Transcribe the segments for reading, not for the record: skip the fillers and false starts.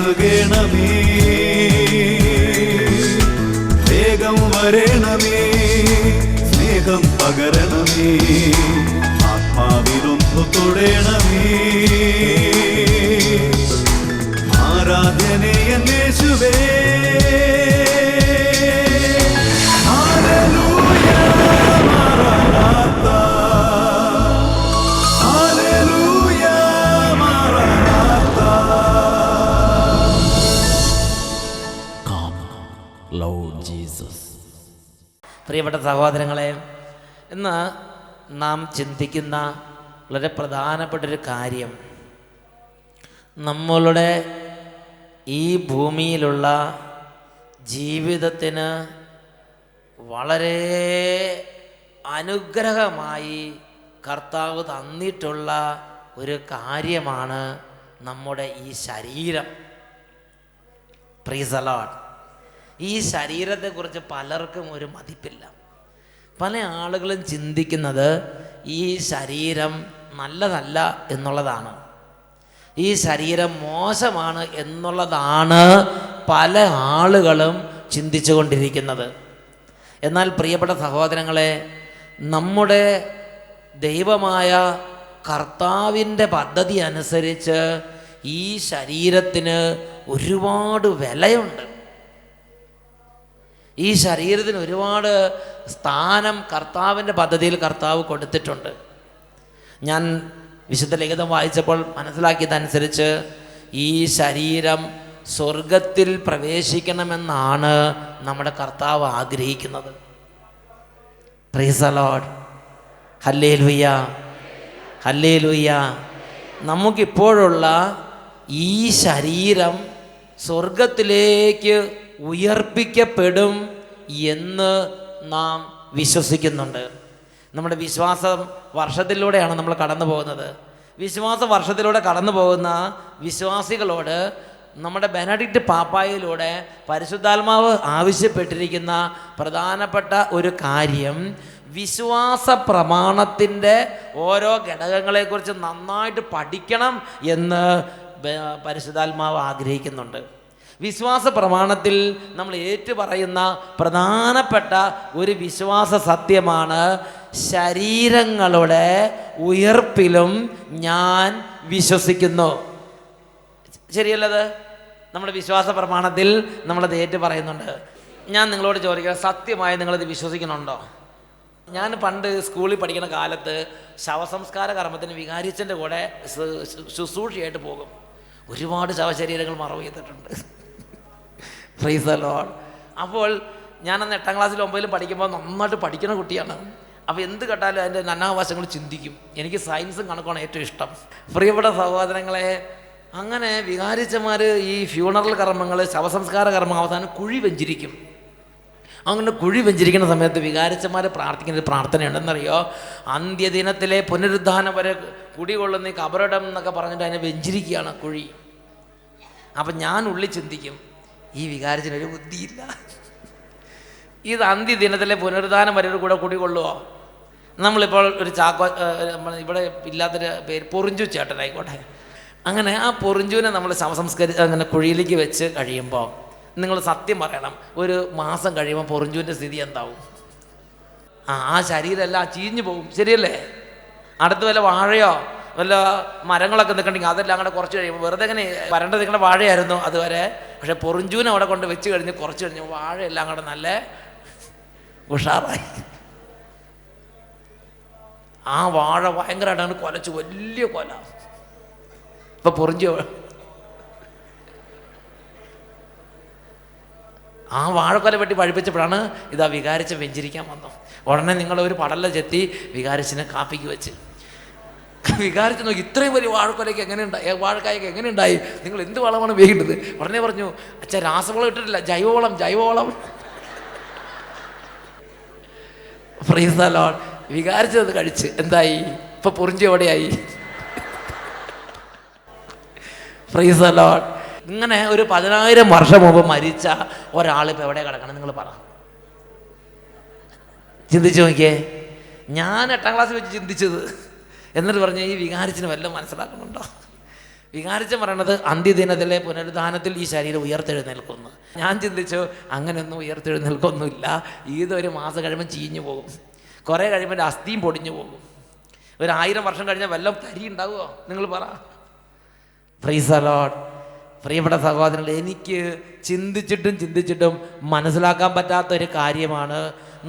നൽകണമേ, വേഗം വരണമേ, സ്നേഹം പകരണമേ, ആത്മാവിലൊന്നു തൊടണമേ. ആരാധനയെ യേശുവേ, ഹല്ലേലൂയ മറനാഥാ, ഹല്ലേലൂയ മറനാഥാ. Come, Lord Jesus. പ്രിയപ്പെട്ട സഹോദരങ്ങളെ, ഇന്ന് നാം ചിന്തിക്കുന്ന വളരെ പ്രധാനപ്പെട്ടൊരു കാര്യം, നമ്മളുടെ ഈ ഭൂമിയിലുള്ള ജീവിതത്തിന് വളരെ അനുഗ്രഹമായി കർത്താവ് തന്നിട്ടുള്ള ഒരു കാര്യമാണ് നമ്മുടെ ഈ ശരീരം. Price the Lord. ഈ ശരീരത്തെക്കുറിച്ച് പലർക്കും ഒരു മതിപ്പില്ല. പല ആളുകളും ചിന്തിക്കുന്നത് ഈ ശരീരം നല്ലതല്ല എന്നുള്ളതാണ്, ഈ ശരീരം മോശമാണ് എന്നുള്ളതാണ് പല ആളുകളും ചിന്തിച്ചു കൊണ്ടിരിക്കുന്നത്. എന്നാൽ പ്രിയപ്പെട്ട സഹോദരങ്ങളെ, നമ്മുടെ ദൈവമായ കർത്താവിൻ്റെ പദ്ധതി അനുസരിച്ച് ഈ ശരീരത്തിന് ഒരുപാട് വിലയുണ്ട്. ഈ ശരീരത്തിന് ഒരുപാട് സ്ഥാനം കർത്താവിൻ്റെ പദ്ധതിയിൽ കർത്താവ് കൊടുത്തിട്ടുണ്ട്. ഞാൻ വിശുദ്ധ ലിഖിതം വായിച്ചപ്പോൾ മനസ്സിലാക്കിയതനുസരിച്ച് ഈ ശരീരം സ്വർഗത്തിൽ പ്രവേശിക്കണമെന്നാണ് നമ്മുടെ കർത്താവ് ആഗ്രഹിക്കുന്നത്. Praise the Lord. ഹല്ലേലൂയ, ഹല്ലേലൂയ. നമുക്കിപ്പോഴുള്ള ഈ ശരീരം സ്വർഗത്തിലേക്ക് ഉയർപ്പിക്കപ്പെടും എന്ന് നാം വിശ്വസിക്കുന്നുണ്ട്. നമ്മുടെ വിശ്വാസ വർഷത്തിലൂടെയാണ് നമ്മൾ കടന്നു പോകുന്നത്. വിശ്വാസ വർഷത്തിലൂടെ കടന്നു പോകുന്ന വിശ്വാസികളോട് നമ്മുടെ ബെനഡിക്റ്റ് പാപ്പായിലൂടെ പരിശുദ്ധാത്മാവ് ആവശ്യപ്പെട്ടിരിക്കുന്ന പ്രധാനപ്പെട്ട ഒരു കാര്യം, വിശ്വാസ പ്രമാണത്തിൻ്റെ ഓരോ ഘടകങ്ങളെക്കുറിച്ച് നന്നായിട്ട് പഠിക്കണം എന്ന് പരിശുദ്ധാത്മാവ് ആഗ്രഹിക്കുന്നുണ്ട്. വിശ്വാസ പ്രമാണത്തിൽ നമ്മൾ ഏറ്റുപറയുന്ന പ്രധാനപ്പെട്ട ഒരു വിശ്വാസ സത്യമാണ്, ശരീരങ്ങളുടെ ഉയർപ്പിലും ഞാൻ വിശ്വസിക്കുന്നു. ശരിയല്ലത്? നമ്മുടെ വിശ്വാസ പ്രമാണത്തിൽ നമ്മളത് ഏറ്റുപറയുന്നുണ്ട്. ഞാൻ നിങ്ങളോട് ചോദിക്കുക, സത്യമായി നിങ്ങളിത് വിശ്വസിക്കുന്നുണ്ടോ? ഞാൻ പണ്ട് സ്കൂളിൽ പഠിക്കുന്ന കാലത്ത് ശവസംസ്കാര കർമ്മത്തിന് വികാരിച്ചൻ്റെ കൂടെ ശുശ്രൂഷയായിട്ട് പോകും. ഒരുപാട് ശവശരീരങ്ങൾ മറവ് ചെയ്തിട്ടുണ്ട്. Price the Lord. അപ്പോൾ ഞാനന്ന് 8ാം ക്ലാസ്സിലും 9ലും പഠിക്കുമ്പോൾ നന്നായിട്ട് പഠിക്കുന്ന കുട്ടിയാണ്. അപ്പോൾ എന്ത് കേട്ടാലും അതിൻ്റെ നാനാവശങ്ങൾ ചിന്തിക്കും. എനിക്ക് സയൻസും കണക്കാണ് ഏറ്റവും ഇഷ്ടം. പ്രിയപ്പെട്ട സഹോദരങ്ങളെ, അങ്ങനെ വികാരിച്ചമാർ ഈ ഫ്യൂണറൽ കർമ്മങ്ങൾ, ശവസംസ്കാര കർമ്മം അവസാനം കുഴി വെഞ്ചിരിക്കും. അങ്ങനെ കുഴി വെഞ്ചിരിക്കുന്ന സമയത്ത് വികാരിച്ചമാർ പ്രാർത്ഥിക്കുന്ന ഒരു പ്രാർത്ഥനയുണ്ടെന്നറിയോ? അന്ത്യദിനത്തിലെ പുനരുദ്ധാനം വരെ കുടികൊള്ളുന്ന ഈ കബറിടം എന്നൊക്കെ പറഞ്ഞിട്ട് അതിനെ വെഞ്ചിരിക്കുകയാണ് കുഴി. അപ്പം ഞാൻ ഉള്ളിൽ ചിന്തിക്കും, ഈ വികാരത്തിനൊരു ബുദ്ധിയില്ല, ഇത് അന്ത്യദിനത്തിലെ പുനരുദ്ധാനം വരെ കൂടെ കുടികൊള്ളുമോ? നമ്മളിപ്പോൾ ഒരു ചാക്കോ, ഇവിടെ ഇല്ലാത്തൊരു പേര് പൊറിഞ്ചു ചേട്ടനായിക്കോട്ടെ, അങ്ങനെ ആ പൊറിഞ്ചുവിനെ നമ്മൾ അങ്ങനെ കുഴിയിലേക്ക് വെച്ച് കഴിയുമ്പോൾ നിങ്ങൾ സത്യം പറയണം, ഒരു മാസം കഴിയുമ്പോൾ പൊറിഞ്ചുവിൻ്റെ സ്ഥിതി എന്താവും? ആ ശരീരമെല്ലാം ചീഞ്ഞു പോകും. ശരിയല്ലേ? അടുത്ത് വല്ല വാഴയോ വല്ല മരങ്ങളൊക്കെ നിൽക്കണമെങ്കിൽ അതെല്ലാം കൂടെ കുറച്ച് കഴിയുമ്പോൾ വെറുതെ ഇങ്ങനെ വരണ്ട നിൽക്കുന്ന വാഴയായിരുന്നു അതുവരെ. പക്ഷെ പൊറിഞ്ചൂനെ അവിടെ കൊണ്ട് വെച്ച് കഴിഞ്ഞ് കുറച്ച് കഴിഞ്ഞ് വാഴയെല്ലാം കൂടെ നല്ല ഉഷാറായി. ആ വാഴ ഭയങ്കരമായിട്ടാണ് കൊലച്ച്, വലിയ കൊല. ഇപ്പം പൊറിഞ്ചു ആ വാഴക്കൊല വെട്ടി പഴിപ്പിച്ചപ്പോഴാണ് ഇതാ വികാരിച്ച വെഞ്ചിരിക്കാൻ വന്നു. ഉടനെ നിങ്ങളൊരു പടല ചെത്തി വികാരിച്ചിനെ കാപ്പിക്ക് വെച്ച് വികാരിച്ച് നോക്കി, ഇത്രയും വലിയ വാഴക്കൊലയ്ക്ക് എങ്ങനെ ഉണ്ടായി, വാഴക്കായ്ക്ക് എങ്ങനെ ഉണ്ടായി, നിങ്ങൾ എന്ത് വളമാണ് വേണ്ടത്? ഉടനെ പറഞ്ഞു, അച്ഛാ രാസവളം ഇട്ടിട്ടില്ല, ജൈവവളം ജൈവവളം. Price the Lord. വികാരിച്ചത് കഴിച്ച് എന്തായി? ഇപ്പൊ പൊറിഞ്ചു എവിടെയായി? Praise the Lord. ഇങ്ങനെ ഒരു 10,000 വർഷം മുമ്പ് മരിച്ച ഒരാളിപ്പോൾ എവിടെ കിടക്കണം നിങ്ങൾ പറ, ചിന്തിച്ചു നോക്കിയേ. ഞാൻ 8ാം ക്ലാസ്സിൽ വെച്ച് ചിന്തിച്ചത്. എന്നിട്ട് പറഞ്ഞ് ഈ വികാരിച്ചിന് വല്ലതും മനസ്സിലാക്കുന്നുണ്ടോ? വികാരിച്ചൻ പറയണത് അന്ത്യദിനത്തിലെ പുനരുദ്ധാനത്തിൽ ഈ ശരീരം ഉയർത്തെഴുന്നേൽക്കുന്നു. ഞാൻ ചിന്തിച്ചു അങ്ങനെയൊന്നും ഉയർത്തെഴുന്നേൽക്കൊന്നുമില്ല. ഇതൊരു മാസം കഴിയുമ്പോൾ ചീഞ്ഞു പോകും, കുറേ കഴിയുമ്പോൾ എൻ്റെ അസ്ഥിയും പൊടിഞ്ഞു പോകും. 1000 വർഷം കഴിഞ്ഞാൽ വല്ലതും തരി ഉണ്ടാവുമോ നിങ്ങൾ പറ. Price the Lord. പ്രിയപ്പെട്ട സഹോദരങ്ങൾ, എനിക്ക് ചിന്തിച്ചിട്ടും മനസ്സിലാക്കാൻ പറ്റാത്തൊരു കാര്യമാണ്,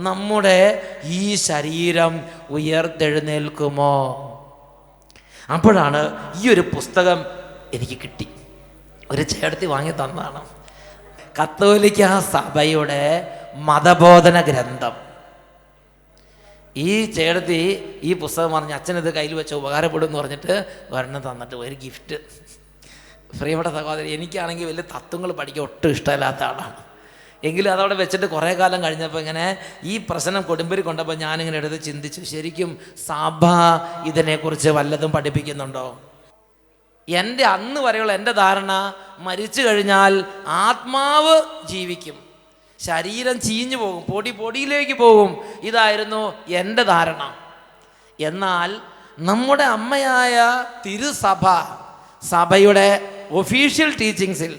നമ്മുടെ ഈ ശരീരം ഉയർത്തെഴുന്നേൽക്കുമോ? അപ്പോഴാണ് ഈ ഒരു പുസ്തകം എനിക്ക് കിട്ടി. ഒരു ചേട്ടത്തി വാങ്ങി തന്നതാണ്. കത്തോലിക്ക സഭയുടെ മതബോധന ഗ്രന്ഥം. ഈ ചേട്ടത്തി ഈ പുസ്തകം പറഞ്ഞ് അച്ഛനത് കയ്യിൽ വെച്ച് ഉപകാരപ്പെടും എന്ന് പറഞ്ഞിട്ട് ഒരെണ്ണം തന്നിട്ട് ഒരു ഗിഫ്റ്റ്. പ്രിയപ്പെട്ട സഹോദരി, എനിക്കാണെങ്കിൽ വലിയ തത്വങ്ങൾ പഠിക്കാൻ ഒട്ടും ഇഷ്ടമില്ലാത്ത ആളാണ്. എങ്കിലും അതവിടെ വെച്ചിട്ട് കുറേ കാലം കഴിഞ്ഞപ്പോൾ ഇങ്ങനെ ഈ പ്രശ്നം കൊടുമ്പിരി കൊണ്ടപ്പോൾ ഞാനിങ്ങനെ എടുത്ത് ചിന്തിച്ചു, ശരിക്കും സഭ ഇതിനെക്കുറിച്ച് വല്ലതും പഠിപ്പിക്കുന്നുണ്ടോ? എൻ്റെ അന്ന് വരെയുള്ള എൻ്റെ ധാരണ, മരിച്ചു കഴിഞ്ഞാൽ ആത്മാവ് ജീവിക്കും, ശരീരം ചീഞ്ഞു പോകും, പൊടിയിലേക്ക് പോകും. ഇതായിരുന്നു എൻ്റെ ധാരണ. എന്നാൽ നമ്മുടെ അമ്മയായ തിരുസഭ, സഭയുടെ ഒഫീഷ്യൽ ടീച്ചിങ്സിൽ,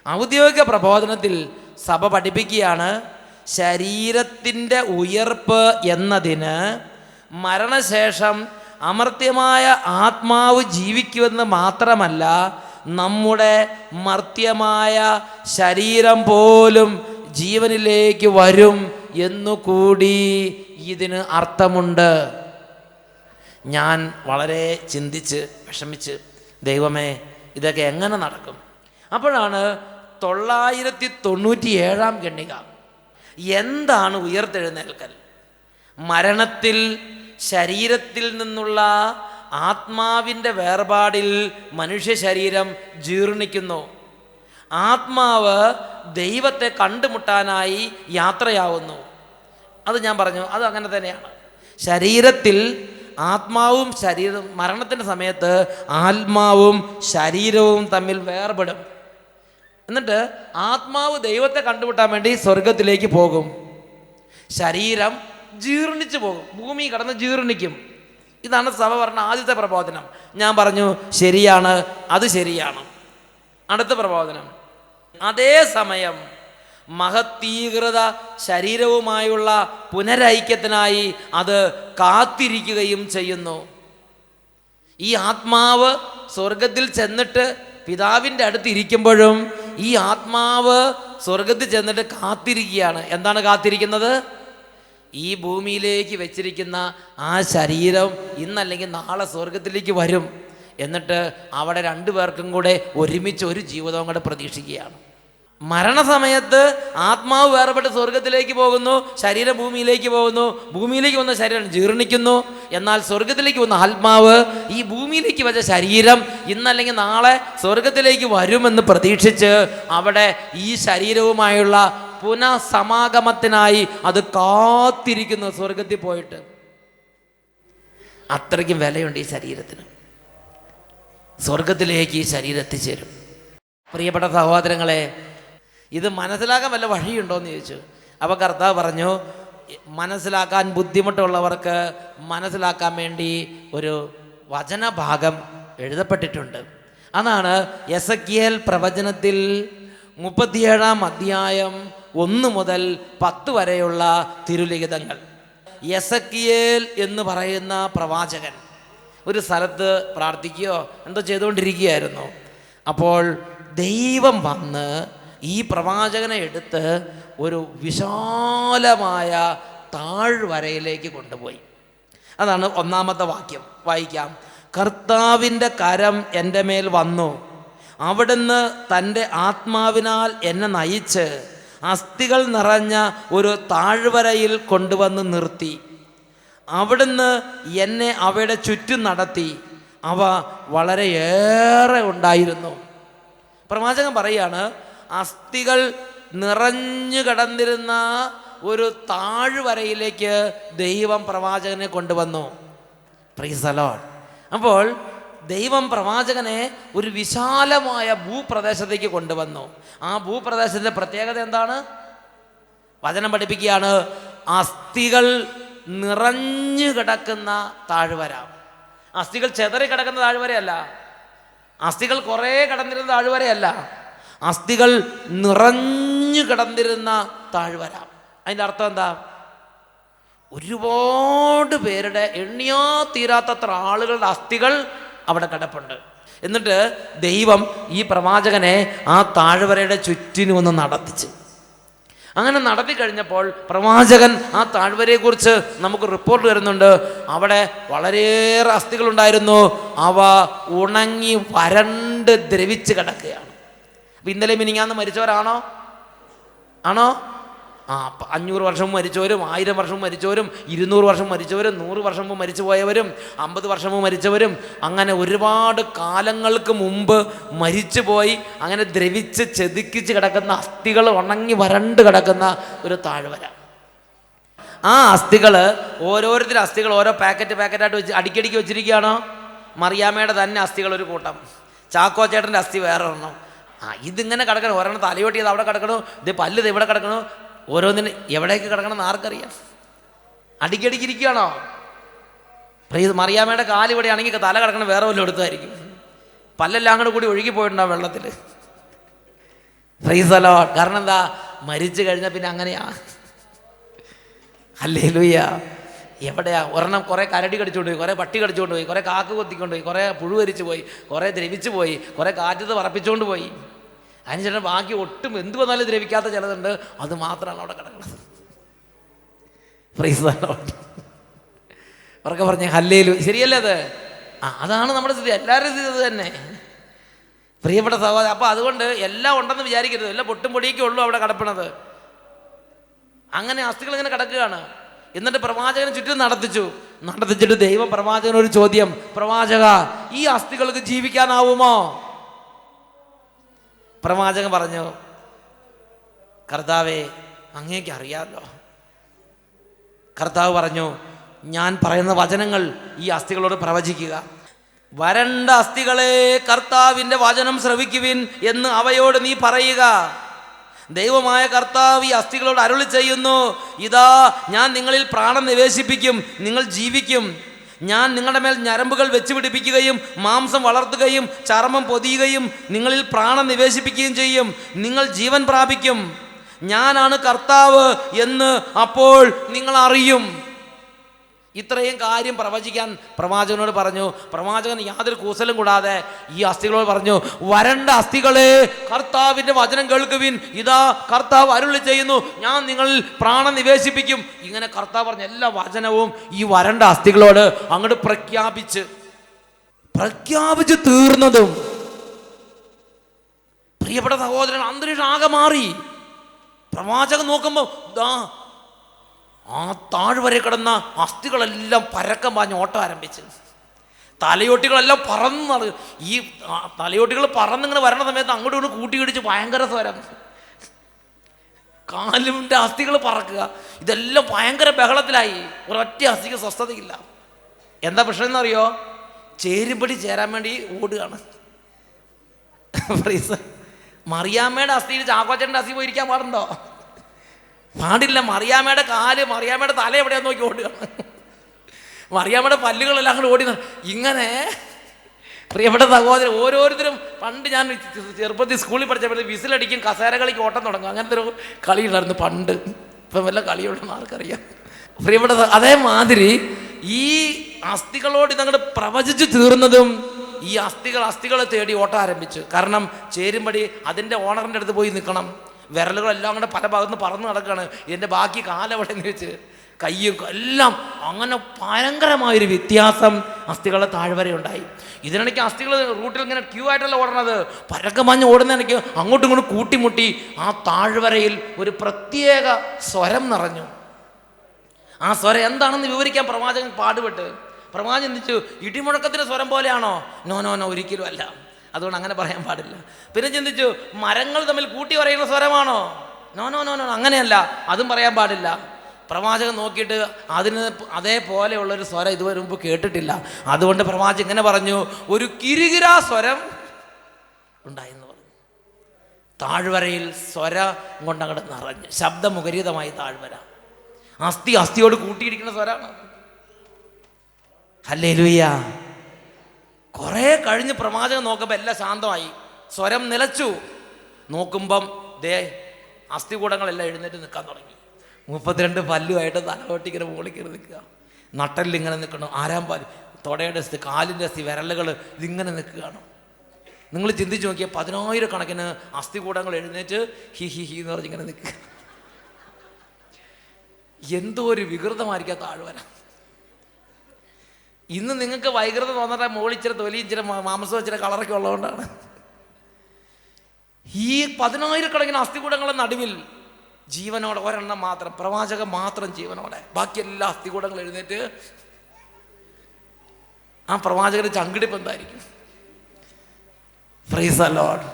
ഔദ്യോഗിക പ്രബോധനത്തിൽ സഭ പഠിപ്പിക്കുകയാണ്, ശരീരത്തിൻ്റെ ഉയർപ്പ് എന്നതിന് മരണശേഷം അമർത്യമായ ആത്മാവ് ജീവിക്കുമെന്ന് മാത്രമല്ല, നമ്മുടെ മർത്യമായ ശരീരം പോലും ജീവനിലേക്ക് വരും എന്നുകൂടി ഇതിന് അർത്ഥമുണ്ട്. ഞാൻ വളരെ ചിന്തിച്ച് വിഷമിച്ച്, ദൈവമേ ഇതൊക്കെ എങ്ങനെ നടക്കും? അപ്പോഴാണ് 997 ഖണ്ഡിക, എന്താണ് ഉയർത്തെഴുന്നേൽക്കൽ? മരണത്തിൽ ശരീരത്തിൽ നിന്നുള്ള ആത്മാവിൻ്റെ വേർപാടിൽ മനുഷ്യ ശരീരം ജീർണിക്കുന്നു. ആത്മാവ് ദൈവത്തെ കണ്ടുമുട്ടാനായി യാത്രയാവുന്നു. അത് ഞാൻ പറഞ്ഞു, അത് അങ്ങനെ തന്നെയാണ്. ശരീരത്തിൽ ആത്മാവും ശരീരവും, മരണത്തിൻ്റെ സമയത്ത് ആത്മാവും ശരീരവും തമ്മിൽ വേർപെടും. എന്നിട്ട് ആത്മാവ് ദൈവത്തെ കണ്ടുമുട്ടാൻ വേണ്ടി സ്വർഗത്തിലേക്ക് പോകും. ശരീരം ജീർണിച്ചു പോകും, ഭൂമി കടന്ന് ജീർണിക്കും. ഇതാണ് സഭ പറഞ്ഞ ആദ്യത്തെ പ്രബോധനം. ഞാൻ പറഞ്ഞു ശരിയാണ്, അത് ശരിയാണ്. അടുത്ത പ്രബോധനം, അതേസമയം മഹത്തീകൃത ശരീരവുമായുള്ള പുനരൈക്യത്തിനായി അത് കാത്തിരിക്കുകയും ചെയ്യുന്നു. ഈ ആത്മാവ് സ്വർഗത്തിൽ ചെന്നിട്ട് പിതാവിൻ്റെ അടുത്ത് ഇരിക്കുമ്പോഴും ഈ ആത്മാവ് സ്വർഗത്തിൽ ചെന്നിട്ട് കാത്തിരിക്കുകയാണ്. എന്താണ് കാത്തിരിക്കുന്നത്? ഈ ഭൂമിയിലേക്ക് വെച്ചിരിക്കുന്ന ആ ശരീരം ഇന്നല്ലെങ്കിൽ നാളെ സ്വർഗത്തിലേക്ക് വരും. എന്നിട്ട് അവിടെ 2 പേർക്കും കൂടെ ഒരുമിച്ച് ഒരു ജീവിതവും കൂടെ പ്രതീക്ഷിക്കുകയാണ്. മരണസമയത്ത് ആത്മാവ് വേർപെട്ട് സ്വർഗത്തിലേക്ക് പോകുന്നു, ശരീരം ഭൂമിയിലേക്ക് പോകുന്നു. ഭൂമിയിലേക്ക് വന്ന ശരീരം ജീർണിക്കുന്നു. എന്നാൽ സ്വർഗത്തിലേക്ക് വന്ന ആത്മാവ് ഈ ഭൂമിയിലേക്ക് വെച്ച ശരീരം ഇന്നല്ലെങ്കിൽ നാളെ സ്വർഗത്തിലേക്ക് വരുമെന്ന് പ്രതീക്ഷിച്ച് അവിടെ ഈ ശരീരവുമായുള്ള പുനഃസമാഗമത്തിനായി അത് കാത്തിരിക്കുന്നു സ്വർഗത്തിൽ പോയിട്ട്. അത്രയ്ക്കും വിലയുണ്ട് ഈ ശരീരത്തിന്. സ്വർഗത്തിലേക്ക് ഈ ശരീരം എത്തിച്ചേരും. പ്രിയപ്പെട്ട സഹോദരങ്ങളെ, ഇത് മനസ്സിലാക്കാൻ വല്ല വഴിയുണ്ടോയെന്ന് ചോദിച്ചു. അപ്പോൾ കർത്താവ് പറഞ്ഞു, മനസ്സിലാക്കാൻ ബുദ്ധിമുട്ടുള്ളവർക്ക് മനസ്സിലാക്കാൻ വേണ്ടി ഒരു വചനഭാഗം എഴുതപ്പെട്ടിട്ടുണ്ട്. അതാണ് എസെക്കിയേൽ പ്രവചനത്തിൽ 37 അധ്യായം 1 മുതൽ 10 വരെയുള്ള തിരുലിഖിതങ്ങൾ. എസെക്കിയേൽ എന്ന് പറയുന്ന പ്രവാചകൻ ഒരു സ്ഥലത്ത് പ്രാർത്ഥിക്കുകയോ എന്തോ ചെയ്തുകൊണ്ടിരിക്കുകയായിരുന്നു. അപ്പോൾ ദൈവം വന്ന് ഈ പ്രവാചകനെ എടുത്ത് ഒരു വിശാലമായ താഴ്വരയിലേക്ക് കൊണ്ടുപോയി. അതാണ് 1-ാമത്തെ വാക്യം. വായിക്കാം. കർത്താവിൻ്റെ കരം എൻ്റെ മേൽ വന്നു, അവിടുന്ന് തൻ്റെ ആത്മാവിനാൽ എന്നെ നയിച്ച് അസ്ഥികൾ നിറഞ്ഞ ഒരു താഴ്വരയിൽ കൊണ്ടുവന്ന് നിർത്തി. അവിടുന്ന് എന്നെ അവയുടെ ചുറ്റും നടത്തി, അവ വളരെയേറെ ഉണ്ടായിരുന്നു. പ്രവാചകൻ പറയാണ്, അസ്ഥികൾ നിറഞ്ഞു കിടന്നിരുന്ന ഒരു താഴ്വരയിലേക്ക് ദൈവം പ്രവാചകനെ കൊണ്ടുവന്നു. Price the Lord. അപ്പോൾ ദൈവം പ്രവാചകനെ ഒരു വിശാലമായ ഭൂപ്രദേശത്തേക്ക് കൊണ്ടുവന്നു. ആ ഭൂപ്രദേശത്തിൻ്റെ പ്രത്യേകത എന്താണ്? വചനം പഠിപ്പിക്കുകയാണ്, അസ്ഥികൾ നിറഞ്ഞു കിടക്കുന്ന താഴ്വര. അസ്ഥികൾ ചെതറി കിടക്കുന്ന താഴ്വരയല്ല, അസ്ഥികൾ കുറേ കിടന്നിരുന്ന താഴ്വരയല്ല, അസ്ഥികൾ നിറഞ്ഞു കിടന്നിരുന്ന താഴ്വര. അതിൻ്റെ അർത്ഥം എന്താ? ഒരുപാട് പേരുടെ എണ്ണിയാ തീരാത്തത്ര ആളുകളുടെ അസ്ഥികൾ അവിടെ കിടപ്പുണ്ട്. എന്നിട്ട് ദൈവം ഈ പ്രവാചകനെ ആ താഴ്വരയുടെ ചുറ്റിനും ഒന്ന് നടത്തിച്ച്. അങ്ങനെ നടത്തി കഴിഞ്ഞപ്പോൾ പ്രവാചകൻ ആ താഴ്വരയെക്കുറിച്ച് നമുക്ക് റിപ്പോർട്ട് വരുന്നുണ്ട്. അവിടെ വളരെയേറെ അസ്ഥികളുണ്ടായിരുന്നു. അവ ഉണങ്ങി വരണ്ട് ദ്രവിച്ച് കിടക്കുകയാണ്. അപ്പം ഇന്നലെ മിനിങ്ങാന്ന് മരിച്ചവരാണോ? ആണോ? 500 വർഷം മരിച്ചവരും 1000 വർഷം മരിച്ചവരും 200 വർഷം മരിച്ചവരും 100 വർഷം മുമ്പ് മരിച്ചു പോയവരും 50 വർഷം മുമ്പ് മരിച്ചവരും അങ്ങനെ ഒരുപാട് കാലങ്ങൾക്ക് മുമ്പ് മരിച്ചു പോയി അങ്ങനെ ദ്രവിച്ച് ചെതുക്കിച്ച് കിടക്കുന്ന അസ്ഥികൾ ഉണങ്ങി വരണ്ട് കിടക്കുന്ന ഒരു താഴ്വര. ആ അസ്ഥികൾ ഓരോരുത്തരും അസ്ഥികൾ ഓരോ പാക്കറ്റായിട്ട് വെച്ച് അടുക്കിയടുക്കി വെച്ചിരിക്കുകയാണോ? മറിയാമ്മയുടെ തന്നെ അസ്ഥികൾ ഒരു കൂട്ടം, ചാക്കോ ചേട്ടൻ്റെ അസ്ഥി വേറെ ഒരെണ്ണം. ഇതിങ്ങനെ കിടക്കണം. ഒരെണ്ണം തലയോട്ടി അത് അവിടെ കിടക്കണു, ഇത് പല്ല് ഇത് ഇവിടെ കിടക്കണു. ഓരോന്നിന് എവിടേക്ക് കിടക്കണമെന്ന് ആർക്കറിയാം? അടിക്കടിക്കിരിക്കുകയാണോ? മറിയാമ്മയുടെ കാല് ഇവിടെ ആണെങ്കിൽ തല കിടക്കണം വേറെ വല്ലതും എടുത്തായിരിക്കും. പല്ലെല്ലാം കൂടി ഒഴുകി പോയിട്ടുണ്ടാവും വെള്ളത്തിൽ. Price the Lord. കാരണം എന്താ? മരിച്ചു കഴിഞ്ഞാൽ പിന്നെ അങ്ങനെയാ. ഹല്ലേലൂയ. എവിടെയാ? ഒരെണ്ണം കുറേ കരടി കടിച്ചുകൊണ്ട് പോയി, കുറേ പട്ടി കടിച്ചുകൊണ്ട് പോയി, കുറേ കാക്ക കൊത്തിക്കൊണ്ട് പോയി, കുറേ പുഴുവരിച്ചു പോയി, കുറേ ദ്രവിച്ചു പോയി, കുറേ കാറ്റത്ത് പറപ്പിച്ചുകൊണ്ട് പോയി. അതിന് ചില ബാക്കി ഒട്ടും എന്ത് വന്നാലും ദ്രവിക്കാത്ത ചിലതുണ്ട്. അത് മാത്രമാണ് അവിടെ കിടക്കുന്നത്. Price the Lord. അവർക്ക് പറഞ്ഞേ ഹല്ലേലൂയ. ശരിയല്ലേ അത്? അതാണ് നമ്മുടെ സ്ഥിതി. എല്ലാവരുടെയും സ്ഥിതി അത് തന്നെ, പ്രിയപ്പെട്ട സഹോദരൻ. അപ്പോൾ അതുകൊണ്ട് എല്ലാം ഉണ്ടെന്ന് വിചാരിക്കരുത്. എല്ലാം പൊട്ടും പൊടിയൊക്കെ ഉള്ളൂ അവിടെ കിടപ്പണത്. അങ്ങനെ അസ്ഥികൾ ഇങ്ങനെ കിടക്കുകയാണ്. എന്നിട്ട് പ്രവാചകനെ ചുറ്റും നടത്തിച്ചിട്ട് ദൈവം പ്രവാചകനൊരു ചോദ്യം: പ്രവാചക, ഈ അസ്ഥികൾക്ക് ജീവിക്കാനാവുമോ? പ്രവാചകൻ പറഞ്ഞു: കർത്താവേ, അങ്ങേക്ക് അറിയാമല്ലോ. കർത്താവ് പറഞ്ഞു: ഞാൻ പറയുന്ന വചനങ്ങൾ ഈ അസ്ഥികളോട് പ്രവചിക്കുക. വരണ്ട അസ്ഥികളെ, കർത്താവിൻ്റെ വചനം ശ്രവിക്കുവിൻ എന്ന് അവയോട് നീ പറയുക. ദൈവമായ കർത്താവ് ഈ അസ്ഥികളോട് അരുളി ചെയ്യുന്നു: ഇതാ, ഞാൻ നിങ്ങളിൽ പ്രാണൻ നിവേശിപ്പിക്കും, നിങ്ങൾ ജീവിക്കും. ഞാൻ നിങ്ങളുടെ മേൽ ഞരമ്പുകൾ വെച്ച് പിടിപ്പിക്കുകയും മാംസം വളർത്തുകയും ചർമ്മം പൊതിയുകയും നിങ്ങളിൽ പ്രാണൻ നിവേശിപ്പിക്കുകയും ചെയ്യും. നിങ്ങൾ ജീവൻ പ്രാപിക്കും. ഞാനാണ് കർത്താവ് എന്ന് അപ്പോൾ നിങ്ങൾ അറിയും. ഇത്രയും കാര്യം പ്രവചിക്കാൻ പ്രവാചകനോട് പറഞ്ഞു. പ്രവാചകൻ യാതൊരു കൂസലും കൂടാതെ ഈ അസ്ഥികളോട് പറഞ്ഞു: വരണ്ട അസ്ഥികളെ, കർത്താവിൻ്റെ വചനം കേൾക്കുവിൻ. ഇതാ, കർത്താവ് അരുളി ചെയ്യുന്നു, ഞാൻ നിങ്ങളിൽ പ്രാണൻ നിവേശിപ്പിക്കും. ഇങ്ങനെ കർത്താവ് പറഞ്ഞ എല്ലാ വചനവും ഈ വരണ്ട അസ്ഥികളോട് അങ്ങോട്ട് പ്രഖ്യാപിച്ച് തീർന്നതും പ്രിയപ്പെട്ട സഹോദരൻ, അന്തരീക്ഷം ആകെ മാറി. പ്രവാചകൻ നോക്കുമ്പോൾ ആ താഴ്വരെ കിടന്ന അസ്ഥികളെല്ലാം പരക്കം പാഞ്ഞ് ഓട്ടം ആരംഭിച്ച്. തലയോട്ടികളെല്ലാം പറന്ന്, ഈ തലയോട്ടികൾ പറന്നിങ്ങനെ വരണ സമയത്ത് അങ്ങോട്ടും ഇങ്ങോട്ട് കൂട്ടിയിടിച്ച് ഭയങ്കര സ്വരം. കാലിൻ്റെ അസ്ഥികൾ പറക്കുക. ഇതെല്ലാം ഭയങ്കര ബഹളത്തിലായി. ഒരൊറ്റ അസ്ഥിക്ക് സ്വസ്ഥതയില്ല. എന്താ പ്രശ്നം എന്നറിയോ? ചേരുമ്പടി ചേരാൻ വേണ്ടി ഓടുകയാണ്. മറിയാമ്മയുടെ അസ്ഥിയിൽ ചാക്കോച്ചൻ്റെ അസ്ഥി പോയിരിക്കാൻ പാടുണ്ടോ? പാടില്ല. മറിയാമ്മയുടെ കാല്, മറിയാമ്മയുടെ തല എവിടെയാന്ന് നോക്കി ഓടുകയാണ്. മറിയാമ്മയുടെ പല്ലുകളെല്ലാം കൂടെ ഓടി. ഇങ്ങനെ പ്രിയപ്പെട്ട സഹോദരൻ, ഓരോരുത്തരും പണ്ട് ഞാൻ ചെറുപ്പത്തിൽ സ്കൂളിൽ പഠിച്ചപ്പോൾ വിസിലടിക്കും, കസേര കളിക്ക് ഓട്ടം തുടങ്ങും. അങ്ങനത്തെ ഒരു കളി ഉണ്ടായിരുന്നു പണ്ട്. ഇപ്പം വല്ല കളിയുണ്ടെന്ന് ആർക്കറിയാം. പ്രിയപ്പെട്ട അതേമാതിരി ഈ അസ്ഥികളോട് ഇതങ്ങോട്ട് പ്രവചിച്ച് തീർന്നതും ഈ അസ്ഥികളെ തേടി ഓട്ടം ആരംഭിച്ചു. കാരണം ചേരുമ്പടി അതിൻ്റെ ഓണറിൻ്റെ അടുത്ത് പോയി നിൽക്കണം. വിരലുകളെല്ലാം കൂടെ പല ഭാഗത്തുനിന്ന് പറന്ന് നടക്കുകയാണ്. ഇതിൻ്റെ ബാക്കി കാലെവിടെ എന്ന് വെച്ച് കയ്യും എല്ലാം. അങ്ങനെ ഭയങ്കരമായൊരു വ്യത്യാസം അസ്ഥികളുടെ താഴ്വരയുണ്ടായി. ഇതിനിടയ്ക്ക് അസ്ഥികൾ റൂട്ടിൽ ഇങ്ങനെ ക്യൂ ആയിട്ടല്ല ഓടണത്, പരക്കമഞ്ഞ് ഓടുന്നതിനിടയ്ക്ക് അങ്ങോട്ടും ഇങ്ങോട്ടും കൂട്ടിമുട്ടി ആ താഴ്വരയിൽ ഒരു പ്രത്യേക സ്വരം നിറഞ്ഞു. ആ സ്വരം എന്താണെന്ന് വിവരിക്കാൻ പ്രവാചകൻ പാടുപെട്ട്. പ്രവാചകൻ ചിന്തിച്ചു, ഇടിമുഴക്കത്തിൻ്റെ സ്വരം പോലെയാണോ? നോ, ഒരിക്കലും അല്ല. അതുകൊണ്ട് അങ്ങനെ പറയാൻ പാടില്ല. പിന്നെ ചിന്തിച്ചു, മരങ്ങൾ തമ്മിൽ കൂട്ടി പറയുന്ന സ്വരമാണോ? നോ, അങ്ങനെയല്ല, അതും പറയാൻ പാടില്ല. പ്രവാചകൻ നോക്കിയിട്ട് അതിന് അതേപോലെയുള്ളൊരു സ്വരം ഇതുവരെ മുമ്പ് കേട്ടിട്ടില്ല. അതുകൊണ്ട് പ്രവാചകൻ ഇങ്ങനെ പറഞ്ഞു, ഒരു കിരികിരാ സ്വരം ഉണ്ടായെന്ന് പറഞ്ഞു. താഴ്വരയിൽ സ്വരം കൊണ്ടങ്ങോട്ട് നിറഞ്ഞ് ശബ്ദമുഖരിതമായി താഴ്വര. അസ്ഥിയോട് കൂട്ടിയിരിക്കുന്ന സ്വരമാണ്. ഹല്ലേലൂയ. കുറേ കഴിഞ്ഞ് പ്രവാചകൻ നോക്കുമ്പോൾ എല്ലാം ശാന്തമായി, സ്വരം നിലച്ചു. നോക്കുമ്പം ദേ അസ്ഥികൂടങ്ങളെല്ലാം എഴുന്നേറ്റ് നിൽക്കാൻ തുടങ്ങി. 32 പല്ലുമായിട്ട് തലവട്ടിങ്ങനെ മുകളിൽ നിൽക്കുക, നട്ടലിങ്ങനെ നിൽക്കണം. ആരാം പാല്, തൊടയുടെ അസ്ഥി, കാലിൻ്റെ അസ്ഥി, വിരലുകൾ ഇതിങ്ങനെ നിൽക്കുകയാണ്. നിങ്ങൾ ചിന്തിച്ച് നോക്കിയാൽ 10,000 കണക്കിന് അസ്ഥികൂടങ്ങൾ എഴുന്നേറ്റ് ഹി ഹി ഹി എന്ന് പറഞ്ഞിങ്ങനെ നിൽക്കുക. എന്തോ ഒരു വികൃതമായിരിക്കാം താഴ്വര. ഇന്ന് നിങ്ങൾക്ക് വൈകൃതം തോന്നട്ടെ, മുകളിച്ചിരി തൊലി ഇച്ചിരി മാംസം ഇച്ചിരി കളറൊക്കെ ഉള്ളതുകൊണ്ടാണ്. ഈ 10,000 കണക്കിന് അസ്ഥികൂടങ്ങളുടെ നടുവിൽ ജീവനോടെ ഒരെണ്ണം മാത്രം, പ്രവാചകൻ മാത്രം ജീവനോടെ, ബാക്കി എല്ലാ അസ്ഥികൂടങ്ങളും എഴുന്നേറ്റ്. ആ പ്രവാചകന്റെ ചങ്കിടിപ്പ് എന്തായിരിക്കും? Price the Lord.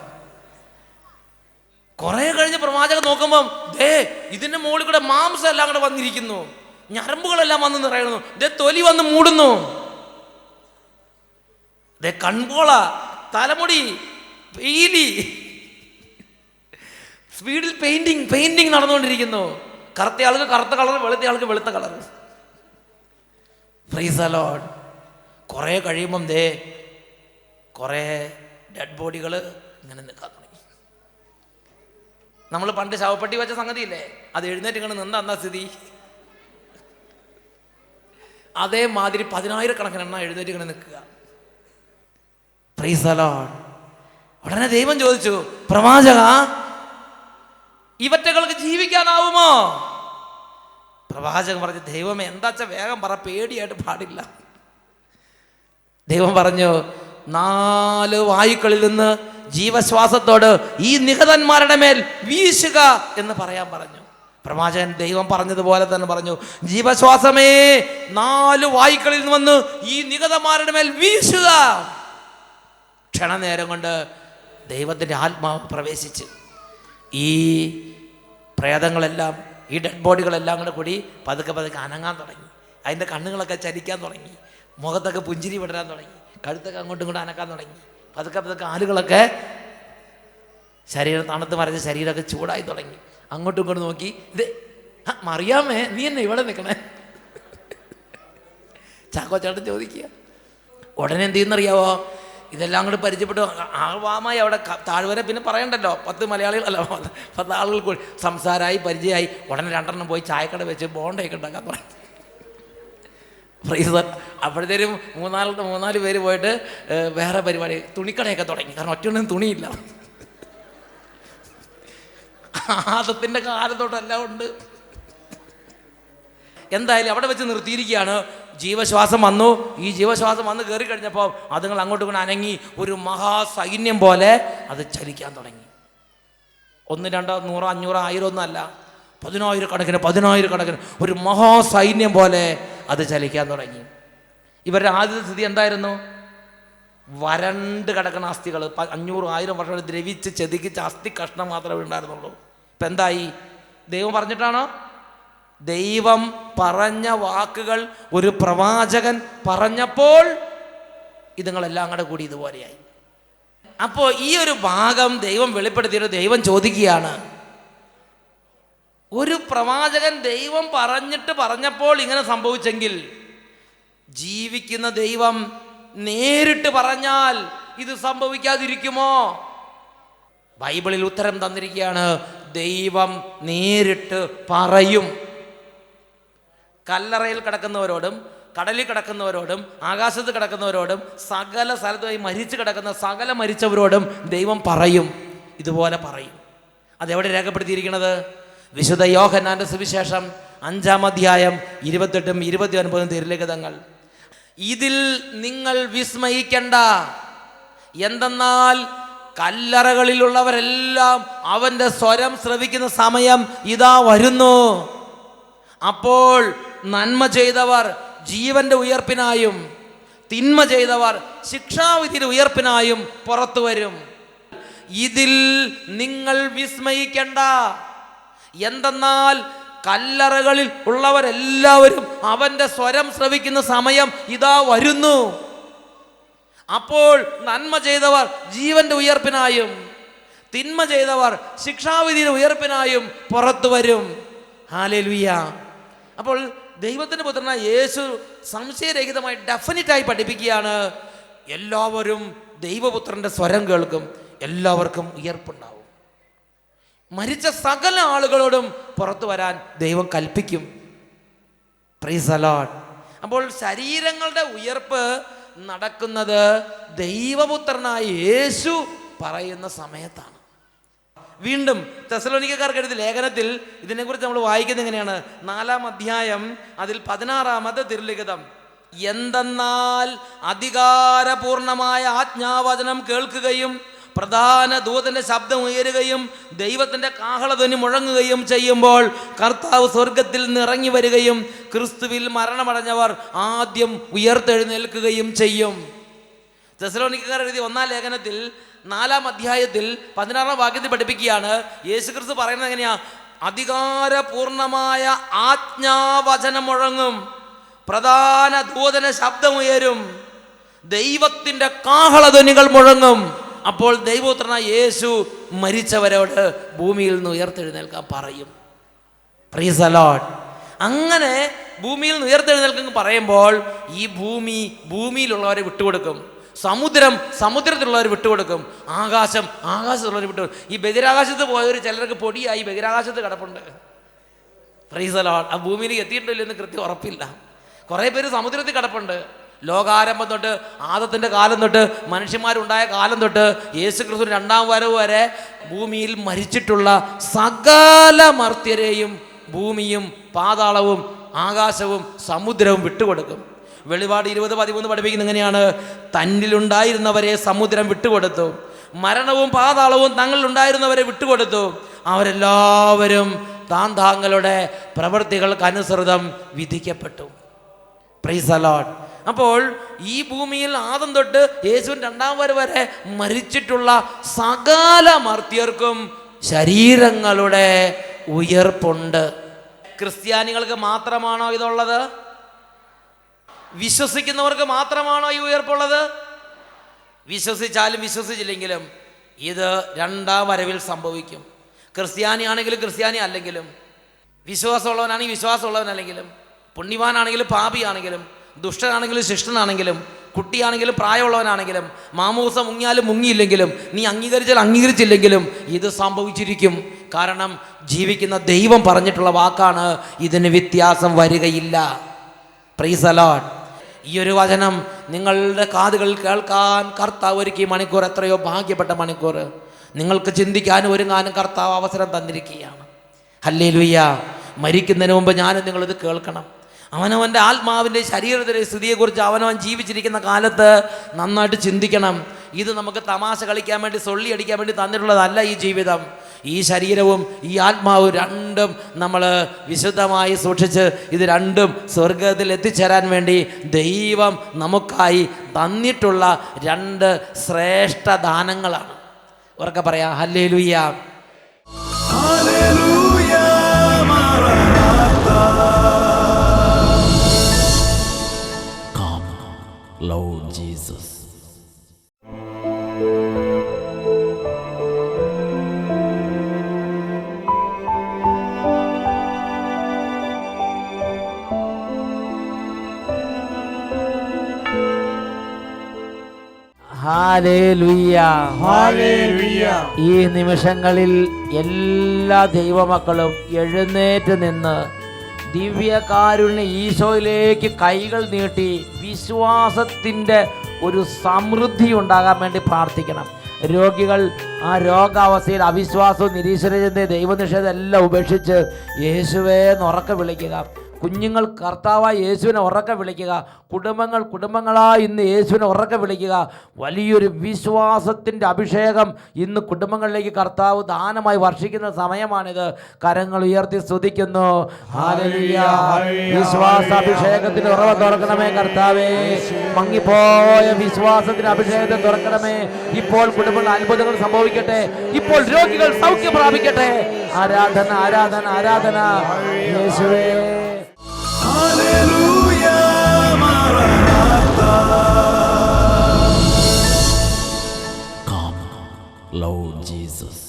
കുറെ കഴിഞ്ഞ് പ്രവാചകൻ നോക്കുമ്പം ഇതിന്റെ മുകളിൽ കൂടെ മാംസം എല്ലാം കൂടെ വന്നിരിക്കുന്നു, ഞരമ്പുകളെല്ലാം വന്ന് നിറയുന്നു, തൊലി വന്ന് മൂടുന്നു, കൺപോള, തലമുടി, പീലി, സ്പീഡിൽ പെയിന്റിങ് നടന്നുകൊണ്ടിരിക്കുന്നു. കറുത്ത ആൾക്ക് കറുത്ത കളർ, വെളുത്ത ആൾക്ക് വെളുത്ത കളർ. Price the Lord. കുറെ കഴിയുമ്പം കുറെ ഡെഡ് ബോഡികൾ ഇങ്ങനെ നിൽക്കാൻ തുടങ്ങി. നമ്മൾ പണ്ട് ശവപ്പെട്ടി വെച്ച സംഗതിയില്ലേ, അത് എഴുന്നേറ്റ് ഇങ്ങനെ നിന്ന സ്ഥിതി. അതേമാതിരി 10,000 കണക്കിന് എണ്ണം എഴുന്നേറ്റ് ഇങ്ങനെ നിൽക്കുക. Price the Lord. ഉടനെ ദൈവം ചോദിച്ചു, പ്രവാചക, ഇവറ്റകൾക്ക് ജീവിക്കാനാവുമോ? പ്രവാചകൻ പറഞ്ഞു, ദൈവമേ എന്താച്ചാ വേഗം പറ, പേടിയായിട്ട് പാടില്ല. ദൈവം പറഞ്ഞു, 4 വായുക്കളിൽ നിന്ന് ജീവശ്വാസത്തോട് ഈ നിഹതന്മാരുടെ മേൽ വീശുക എന്ന് പറയാൻ പറഞ്ഞു. പ്രവാചകൻ ദൈവം പറഞ്ഞതുപോലെ തന്നെ പറഞ്ഞു, ജീവശ്വാസമേ 4 വായുക്കളിൽ നിന്ന് വന്ന് ഈ നിഹതന്മാരുടെ മേൽ വീശുക. ക്ഷണനേരം കൊണ്ട് ദൈവത്തിൻ്റെ ആത്മാവ് പ്രവേശിച്ച് ഈ പ്രേതങ്ങളെല്ലാം, ഈ ഡെഡ് ബോഡികളെല്ലാം കൂടി പതുക്കെ അനങ്ങാൻ തുടങ്ങി. അതിൻ്റെ കണ്ണുകളൊക്കെ ചലിക്കാൻ തുടങ്ങി, മുഖത്തൊക്കെ പുഞ്ചിരി വിടരാൻ തുടങ്ങി, കഴുത്തൊക്കെ അങ്ങോട്ടും ഇങ്ങോട്ടും അനക്കാൻ തുടങ്ങി. പതുക്കെ ആളുകളൊക്കെ ശരീരം തണുത്ത് മറിച്ച് ശരീരമൊക്കെ ചൂടായി തുടങ്ങി. അങ്ങോട്ടും ഇങ്ങോട്ടും നോക്കി, മറിയാമേ നീ എന്നെ ഇവിടെ നിൽക്കണേ? ചാക്കോ ചേട്ടൻ ചോദിക്കുക. ഉടനെ എന്ത് ചെയ്യുന്നറിയാവോ? ഇതെല്ലാം കൂടി പരിചയപ്പെട്ടു ആവാമായി അവിടെ താഴ്വര, പിന്നെ പറയണ്ടല്ലോ, 10 മലയാളികൾ അല്ല 10 ആളുകൾ കൂടി സംസാരമായി പരിചയമായി. ഉടനെ 2 പോയി ചായക്കട വെച്ച് ബോണ്ടയൊക്കെ ഉണ്ടാക്കാൻ തുടങ്ങി. പ്രൈസ്. അപ്പോഴത്തേനും 3-4 പേര് പോയിട്ട് വേറെ പരിപാടി, തുണിക്കടയൊക്കെ തുടങ്ങി. കാരണം ഒറ്റയൊന്നും തുണിയില്ല, ആദത്തിൻ്റെ കാലത്തോട്ടെല്ലാം ഉണ്ട്. എന്തായാലും അവിടെ വെച്ച് നിർത്തിയിരിക്കുകയാണ്. ജീവശ്വാസം വന്നു. ഈ ജീവശ്വാസം വന്ന് കയറി കഴിഞ്ഞപ്പോൾ അതുങ്ങൾ അങ്ങോട്ടും ഇങ്ങോട്ട് അനങ്ങി ഒരു മഹാസൈന്യം പോലെ അത് ചലിക്കാൻ തുടങ്ങി. 1, 2, 100, 500, 1000 ഒന്നും അല്ല, 10,000 കണക്കിന് ഒരു മഹാസൈന്യം പോലെ അത് ചലിക്കാൻ തുടങ്ങി. ഇവരുടെ ആദ്യത്തെ സ്ഥിതി എന്തായിരുന്നു? വരണ്ട് കിടക്കുന്ന അസ്ഥികൾ, 500-1000 വർഷം ദ്രവിച്ച് ചെതുക്കിച്ച് അസ്ഥി കഷ്ണം മാത്രമേ ഉണ്ടായിരുന്നുള്ളൂ. ഇപ്പം എന്തായി? ദൈവം പറഞ്ഞിട്ടാണോ? ദൈവം പറഞ്ഞ വാക്കുകൾ ഒരു പ്രവാചകൻ പറഞ്ഞപ്പോൾ ഇതുങ്ങളെല്ലാം കൂടി ഇതുപോലെയായി. അപ്പോൾ ഈ ഒരു ഭാഗം ദൈവം വെളിപ്പെടുത്തിയിട്ട് ദൈവം ചോദിക്കുകയാണ്, ഒരു പ്രവാചകൻ ദൈവം പറഞ്ഞപ്പോൾ ഇങ്ങനെ സംഭവിച്ചെങ്കിൽ ജീവിക്കുന്ന ദൈവം നേരിട്ട് പറഞ്ഞാൽ ഇത് സംഭവിക്കാതിരിക്കുമോ? ബൈബിളിൽ ഉത്തരം തന്നിരിക്കുകയാണ്, ദൈവം നേരിട്ട് പറയും. കല്ലറയിൽ കിടക്കുന്നവരോടും കടലിൽ കിടക്കുന്നവരോടും ആകാശത്ത് കിടക്കുന്നവരോടും സകല സ്ഥലത്തുമായി മരിച്ചു കിടക്കുന്ന സകല മരിച്ചവരോടും ദൈവം പറയും, ഇതുപോലെ പറയും. അതെവിടെ രേഖപ്പെടുത്തിയിരിക്കുന്നത്? വിശുദ്ധ യോഹന്നാന്റെ സുവിശേഷം 5-ാം അധ്യായം 28-ഉം 29-ഉം തിരുലിഖിതങ്ങൾ. ഇതിൽ നിങ്ങൾ വിസ്മയിക്കണ്ട, എന്തെന്നാൽ കല്ലറകളിലുള്ളവരെല്ലാം അവൻ്റെ സ്വരം ശ്രവിക്കുന്ന സമയം ഇതാ വരുന്നു. അപ്പോൾ നന്മ ചെയ്തവർ ജീവന്റെ ഉയർപ്പിനായും തിന്മ ചെയ്തവർ ശിക്ഷാവിധിയുടെ ഉയർപ്പിനായും പുറത്തു വരും. ഇതിൽ നിങ്ങൾ വിസ്മയിക്കണ്ട, എന്തെന്നാൽ കല്ലറകളിൽ ഉള്ളവരെല്ലാവരും അവൻ്റെ സ്വരം ശ്രവിക്കുന്ന സമയം ഇതാ വരുന്നു. അപ്പോൾ നന്മ ചെയ്തവർ ജീവന്റെ ഉയർപ്പിനായും തിന്മ ചെയ്തവർ ശിക്ഷാവിധിയുടെ ഉയർപ്പിനായും പുറത്തു വരും. ഹല്ലേലൂയ. അപ്പോൾ ദൈവത്തിൻ്റെ പുത്രനായ യേശു സംശയരഹിതമായി ഡെഫിനറ്റായി പഠിപ്പിക്കുകയാണ്, എല്ലാവരും ദൈവപുത്രൻ്റെ സ്വരം കേൾക്കും, എല്ലാവർക്കും ഉയർപ്പുണ്ടാവും. മരിച്ച സകല ആളുകളോടും പുറത്തു വരാൻ ദൈവം കൽപ്പിക്കും. Price the Lord. അപ്പോൾ ശരീരങ്ങളുടെ ഉയർപ്പ് നടക്കുന്നത് ദൈവപുത്രനായ യേശു പറയുന്ന സമയത്താണ്. വീണ്ടും തെസ്സലോനിക്കക്കാർക്ക് എഴുതിയ ലേഖനത്തിൽ ഇതിനെക്കുറിച്ച് നമ്മൾ വായിക്കുന്നത് എങ്ങനെയാണ്? 4-ാം അധ്യായം അതിൽ 16-ാമത്തെ തിരുലിഖിതം. എന്തെന്നാൽ അധികാരപൂർണമായ ആജ്ഞാവചനം കേൾക്കുകയും പ്രധാന ദൂതന്റെ ശബ്ദം ഉയരുകയും ദൈവത്തിൻ്റെ കാഹളധ്വനി മുഴങ്ങുകയും ചെയ്യുമ്പോൾ കർത്താവ് സ്വർഗത്തിൽ നിന്ന് ഇറങ്ങി വരികയും ക്രിസ്തുവിൽ മരണമടഞ്ഞവർ ആദ്യം ഉയർത്തെഴുന്നേൽക്കുകയും ചെയ്യും. തെസ്സലോനിക്കക്കാർ എഴുതിയ 1-ാം ലേഖനത്തിൽ 4-ാം അധ്യായത്തിൽ 16-ാം വാക്യത്തിൽ പഠിപ്പിക്കുകയാണ്. യേശുക്രിസ്തു പറയുന്നത് എങ്ങനെയാ? അധികാരപൂർണമായ ആജ്ഞാവചനം മുഴങ്ങും, പ്രധാന ദൂതന ശബ്ദമുയരും, ദൈവത്തിൻ്റെ കാഹളധ്വനികൾ മുഴങ്ങും. അപ്പോൾ ദൈവപുത്രനായ യേശു മരിച്ചവരോട് ഭൂമിയിൽ നിന്ന് ഉയർത്തെഴുന്നേൽക്കാൻ പറയും. Price the Lord. അങ്ങനെ ഭൂമിയിൽ നിന്ന് ഉയർത്തെഴുന്നേൽക്കാൻ പറയുമ്പോൾ ഈ ഭൂമിയിലുള്ളവരെ വിട്ടുകൊടുക്കും, സമുദ്രം സമുദ്രത്തിലുള്ളവർ വിട്ടുകൊടുക്കും, ആകാശം ആകാശത്തുള്ളവർ വിട്ടുകൊടുക്കും. ഈ ബഹിരാകാശത്ത് പോയവർ ചിലർക്ക് പൊടിയായി ബഹിരാകാശത്ത് കിടപ്പുണ്ട്. Price the Lord. ആ ഭൂമിയിലേക്ക് എത്തിയിട്ടില്ല എന്ന് കൃത്യം ഉറപ്പില്ല. കുറേ പേര് സമുദ്രത്തിൽ കിടപ്പുണ്ട്. ലോകാരംഭം തൊട്ട് ആദത്തിൻ്റെ കാലം തൊട്ട് മനുഷ്യന്മാരുണ്ടായ കാലം തൊട്ട് യേശുക്രിസ്തു 2-ാം വരവ് വരെ ഭൂമിയിൽ മരിച്ചിട്ടുള്ള സകല മർത്യരെയും ഭൂമിയും പാതാളവും ആകാശവും സമുദ്രവും വിട്ടുകൊടുക്കും. വെളിപാട് 20:13 പഠിപ്പിക്കുന്നത് എങ്ങനെയാണ്? തന്നിലുണ്ടായിരുന്നവരെ സമുദ്രം വിട്ടുകൊടുത്തു, മരണവും പാതാളവും തങ്ങളിലുണ്ടായിരുന്നവരെ വിട്ടുകൊടുത്തു. അവരെല്ലാവരും താങ്കളുടെ പ്രവൃത്തികൾക്കനുസൃതം വിധിക്കപ്പെട്ടു. Praise the Lord. അപ്പോൾ ഈ ഭൂമിയിൽ ആദം തൊട്ട് യേശുവിൻ്റെ 2-ാം വരവ് വരെ മരിച്ചിട്ടുള്ള സകല മർത്യർക്കും ശരീരങ്ങളുടെ ഉയർപ്പുണ്ട്. ക്രിസ്ത്യാനികൾക്ക് മാത്രമാണോ ഇതുള്ളത്? വിശ്വസിക്കുന്നവർക്ക് മാത്രമാണോ ഈ ഉയർപ്പുള്ളത്? വിശ്വസിച്ചാലും വിശ്വസിച്ചില്ലെങ്കിലും ഇത് 2-ാം വരവിൽ സംഭവിക്കും. ക്രിസ്ത്യാനിയാണെങ്കിലും ക്രിസ്ത്യാനി അല്ലെങ്കിലും, വിശ്വാസമുള്ളവനാണെങ്കിൽ വിശ്വാസമുള്ളവനല്ലെങ്കിലും, പുണ്യവാനാണെങ്കിലും പാപിയാണെങ്കിലും, ദുഷ്ടനാണെങ്കിലും ശിഷ്ടനാണെങ്കിലും, കുട്ടിയാണെങ്കിലും പ്രായമുള്ളവനാണെങ്കിലും, മാമൂസ മുങ്ങിയാലും മുങ്ങിയില്ലെങ്കിലും, നീ അംഗീകരിച്ചാൽ അംഗീകരിച്ചില്ലെങ്കിലും ഇത് സംഭവിച്ചിരിക്കും. കാരണം ജീവിക്കുന്ന ദൈവം പറഞ്ഞിട്ടുള്ള വാക്കാണ്, ഇതിന് വ്യത്യാസം വരികയില്ല. Price the Lord. ഈ ഒരു വചനം നിങ്ങളുടെ കാതുകളിൽ കേൾക്കാൻ കർത്താവ് ഒരുക്കിയ മണിക്കൂർ എത്രയോ ഭാഗ്യപ്പെട്ട മണിക്കൂർ. നിങ്ങൾക്ക് ചിന്തിക്കാനും ഒരുങ്ങാനും കർത്താവ് അവസരം തന്നിരിക്കുകയാണ്. ഹല്ലേലൂയ. മരിക്കുന്നതിന് മുമ്പ് ഞാനും നിങ്ങളിത് കേൾക്കണം. അവനവൻ്റെ ആത്മാവിൻ്റെ ശരീരത്തിൻ്റെ സ്ഥിതിയെക്കുറിച്ച് അവനവൻ ജീവിച്ചിരിക്കുന്ന കാലത്ത് നന്നായിട്ട് ചിന്തിക്കണം. ഇത് നമുക്ക് തമാശ കളിക്കാൻ വേണ്ടി, സൊള്ളി അടിക്കാൻ വേണ്ടി തന്നിട്ടുള്ളതല്ല ഈ ജീവിതം. ഈ ശരീരവും ഈ ആത്മാവും രണ്ടും നമ്മൾ വിശുദ്ധമായി സൂക്ഷിച്ച് ഇത് രണ്ടും സ്വർഗത്തിൽ എത്തിച്ചേരാൻ വേണ്ടി ദൈവം നമുക്കായി തന്നിട്ടുള്ള 2 ശ്രേഷ്ഠ ദാനങ്ങളാണ്. ഉറക്കെ പറയാം, ഹല്ലേലൂയ. ഹല്ലേലൂയ മറനാഥാ. Come, Lord Jesus. ഹല്ലേലൂയ. ഹല്ലേലൂയ. ഈ നിമിഷങ്ങളിൽ എല്ലാ ദൈവമക്കളും എഴുന്നേറ്റ് നിന്ന് ദിവ്യകാരുണ്യ ഈശോയിലേക്ക് കൈകൾ നീട്ടി വിശ്വാസത്തിൻ്റെ ഒരു സമൃദ്ധി ഉണ്ടാകാൻ വേണ്ടി പ്രാർത്ഥിക്കണം. രോഗികൾ ആ രോഗാവസ്ഥയിൽ അവിശ്വാസവും നിരീശ്വരചിന്തയും ദൈവനിഷേധം എല്ലാം ഉപേക്ഷിച്ച് യേശുവേ എന്നുറക്കെ വിളിക്കുക. കുഞ്ഞുങ്ങൾ കർത്താവായ യേശുവിനെ ഉറക്കെ വിളിക്കുക. കുടുംബങ്ങളായി ഇന്ന് യേശുവിനെ ഉറക്കെ വിളിക്കുക. വലിയൊരു വിശ്വാസത്തിൻ്റെ അഭിഷേകം ഇന്ന് കുടുംബങ്ങളിലേക്ക് കർത്താവ് ദാനമായി വർഷിക്കുന്ന സമയമാണിത്. കരങ്ങൾ ഉയർത്തി സ്തുതിക്കുന്നു. ഹല്ലേലൂയ. വിശ്വാസാഭിഷേകത്തിന് ഉറവ തുറക്കണമേ കർത്താവേ. മങ്ങിപ്പോയ വിശ്വാസത്തിന് അഭിഷേകത്തെ തുറക്കണമേ. ഇപ്പോൾ കുടുംബങ്ങൾ അത്ഭുതങ്ങൾ സംഭവിക്കട്ടെ. ഇപ്പോൾ രോഗികൾ സൗഖ്യം പ്രാപിക്കട്ടെ. ആരാധന ആരാധന ആരാധന യേശുവേ. ഹല്ലേലൂയ മറനാഥാ. Come, Lord Jesus.